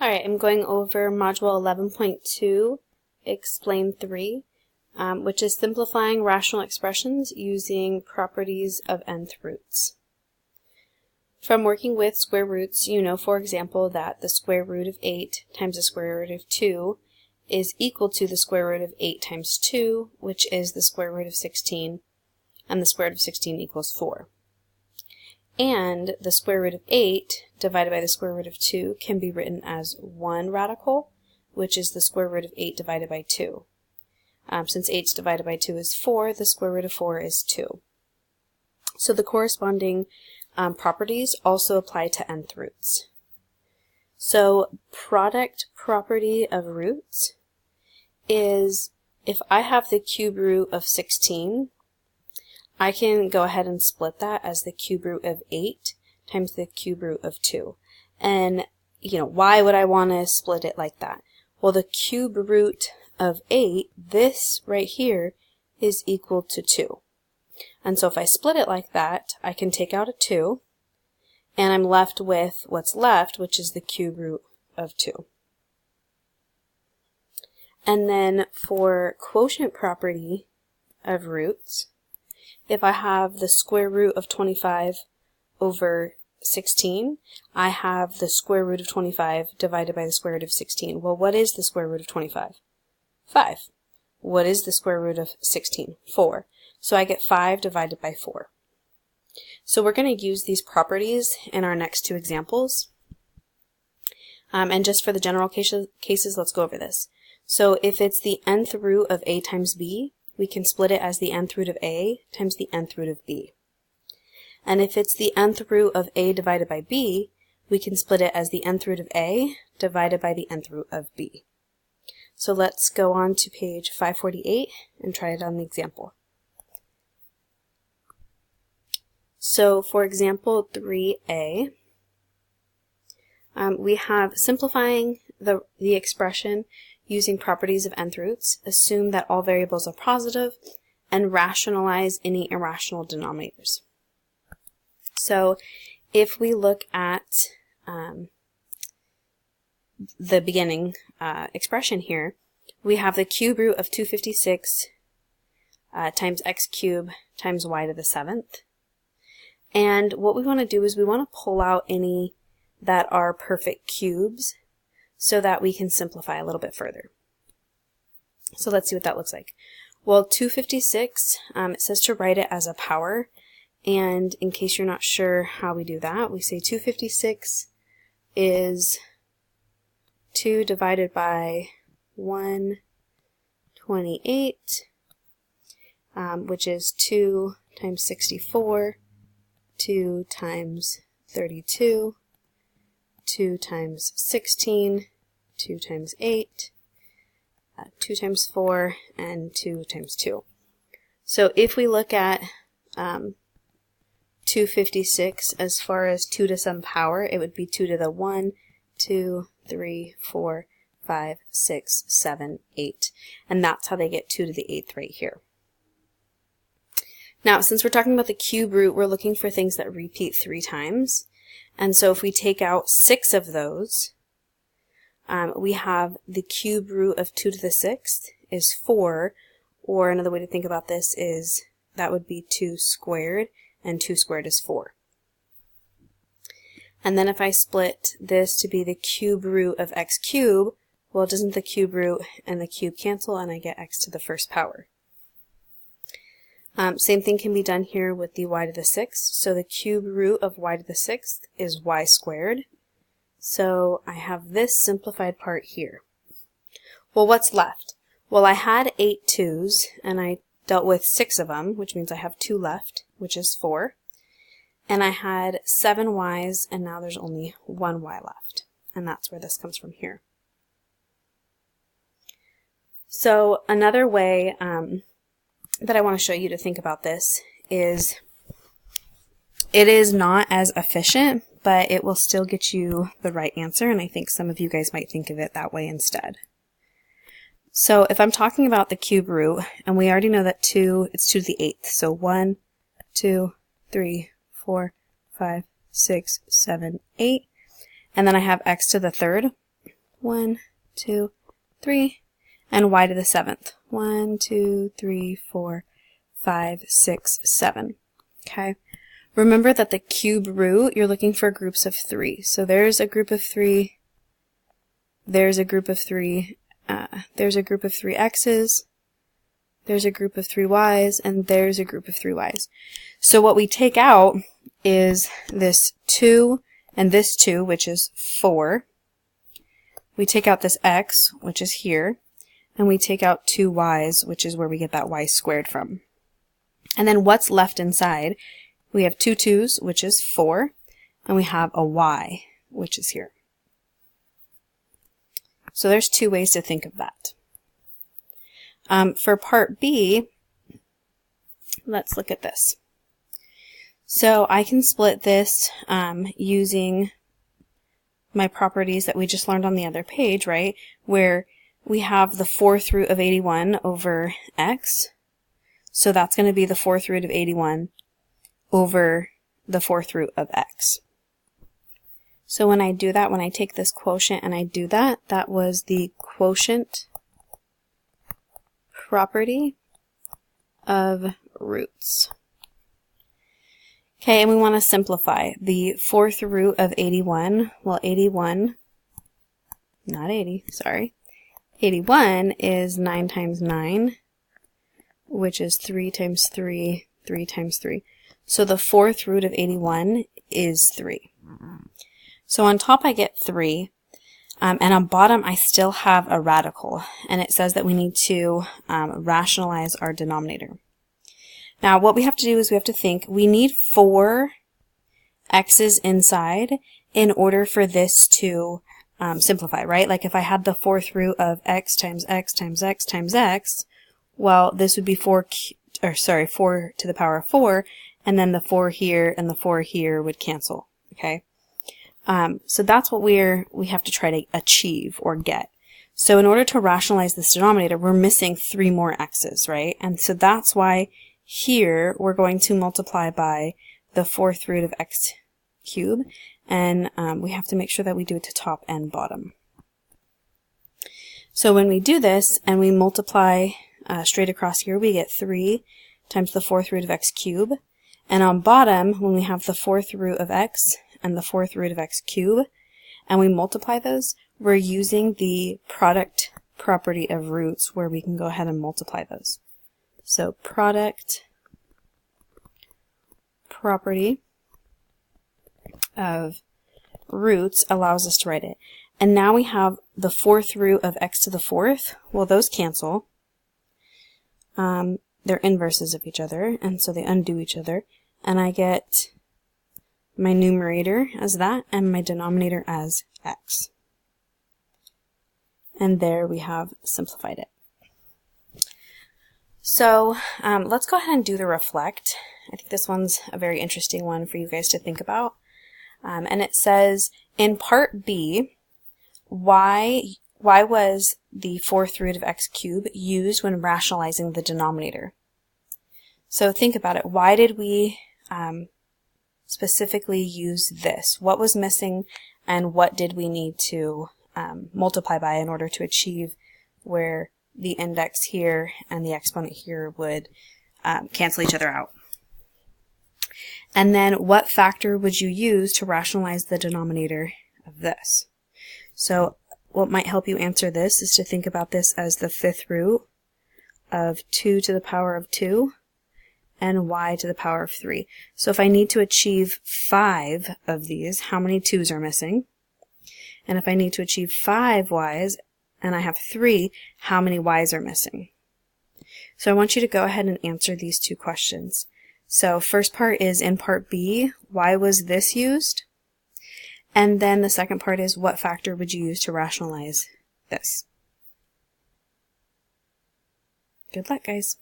Alright, I'm going over Module 11.2, Explain 3, which is simplifying rational expressions using properties of nth roots. From working with square roots, you know, for example, that the square root of 8 times the square root of 2 is equal to the square root of 8 times 2, which is the square root of 16, and the square root of 16 equals 4. And the square root of 8 divided by the square root of 2 can be written as 1 radical, which is the square root of 8 divided by 2. Since 8 divided by 2 is 4, the square root of 4 is 2. So the corresponding properties also apply to nth roots. So product property of roots is if I have the cube root of 16, I can go ahead and split that as the cube root of 8 times the cube root of 2. And, why would I want to split it like that? Well, the cube root of 8, this right here, is equal to 2. And so if I split it like that, I can take out a 2, and I'm left with what's left, which is the cube root of 2. And then for quotient property of roots, if I have the square root of 25 over 16, I have the square root of 25 divided by the square root of 16. Well, what is the square root of 25? 5. What is the square root of 16? 4. So I get 5 divided by 4. So we're going to use these properties in our next two examples. And just for the general cases, let's go over this. So if it's the nth root of a times b, we can split it as the nth root of a times the nth root of b. And if it's the nth root of a divided by b, we can split it as the nth root of a divided by the nth root of b. So let's go on to page 548 and try it on the example. So for example 3a, we have simplifying the expression using properties of nth roots, assume that all variables are positive, and rationalize any irrational denominators. So if we look at the beginning expression here, we have the cube root of 256 times x cubed times y to the 7th. And what we want to do is we want to pull out any that are perfect cubes so that we can simplify a little bit further. So let's see what that looks like. Well, 256, it says to write it as a power, and in case you're not sure how we do that, we say 256 is 2 divided by 128, which is 2 times 64, 2 times 32, 2 times 16, 2 times 8, 2 times 4, and 2 times 2. So if we look at 256 as far as 2 to some power, it would be 2 to the 1, 2, 3, 4, 5, 6, 7, 8. And that's how they get 2 to the 8th right here. Now, since we're talking about the cube root, we're looking for things that repeat 3 times. And so if we take out 6 of those, we have the cube root of 2 to the 6th is 4, or another way to think about this is that would be 2 squared, and 2 squared is 4. And then if I split this to be the cube root of x cubed, well, doesn't the cube root and the cube cancel, and I get x to the first power. Same thing can be done here with the y to the 6th. So the cube root of y to the 6th is y squared. So I have this simplified part here. Well, what's left? Well, I had 8 2's, and I dealt with 6 of them, which means I have 2 left, which is 4. And I had 7 y's, and now there's only 1 y left. And that's where this comes from here. So another way that I want to show you to think about this is it is not as efficient, but it will still get you the right answer, and I think some of you guys might think of it that way instead. So if I'm talking about the cube root, and we already know that it's 2 to the 8th, so 1, 2, 3, 4, 5, 6, 7, 8, and then I have x to the 3rd. 1, 2, 3, and y to the 7th. 1, 2, 3, 4, 5, 6, 7. Okay. Remember that the cube root, you're looking for groups of 3. So there's a group of 3, there's a group of 3, there's a group of 3 x's, there's a group of 3 y's, and there's a group of 3 y's. So what we take out is this 2 and this 2, which is 4. We take out this x, which is here, and we take out 2 y's, which is where we get that y squared from. And then what's left inside? We have 2 2's, which is 4, and we have a y, which is here. So there's 2 ways to think of that. For part B, let's look at this. So I can split this using my properties that we just learned on the other page, right? Where we have the 4th root of 81 over x. So that's going to be the 4th root of 81 over the 4th root of x. So when I do that, when I take this quotient and I do that, that was the quotient property of roots. Okay, and we want to simplify. The 4th root of 81, well 81, not 80, sorry. 81 is 9 times 9, which is 3 times 3, 3 times 3. So the 4th root of 81 is 3. So on top I get 3, and on bottom I still have a radical, and it says that we need to rationalize our denominator. Now what we have to do is we have to think, we need 4 x's inside in order for this to simplify, right? Like if I had the 4th root of x times x times x times x, well, this would be 4 to the power of 4, and then the 4 here and the 4 here would cancel, okay? So that's what we have to try to achieve or get. So in order to rationalize this denominator, we're missing 3 more x's, right? And so that's why here we're going to multiply by the 4th root of x cubed, and we have to make sure that we do it to top and bottom. So when we do this and we multiply straight across here, we get 3 times the 4th root of x cubed. And on bottom, when we have the 4th root of x and the 4th root of x cubed, and we multiply those, we're using the product property of roots where we can go ahead and multiply those. So product property of roots allows us to write it. And now we have the 4th root of x to the 4th. Well, those cancel. They're inverses of each other, and so they undo each other. And I get my numerator as that, and my denominator as x. And there we have simplified it. So let's go ahead and do the reflect. I think this one's a very interesting one for you guys to think about. And it says, in part B, why was the 4th root of x cubed used when rationalizing the denominator? So think about it. Why did we specifically use this? What was missing, and what did we need to multiply by in order to achieve where the index here and the exponent here would cancel each other out? And then what factor would you use to rationalize the denominator of this? So what might help you answer this is to think about this as the 5th root of 2 to the power of 2 and y to the power of 3. So if I need to achieve 5 of these, how many 2's are missing? And if I need to achieve 5 y's and I have 3, how many y's are missing? So I want you to go ahead and answer these 2 questions. So first part is, in part B, why was this used? And then the second part is, what factor would you use to rationalize this? Good luck, guys.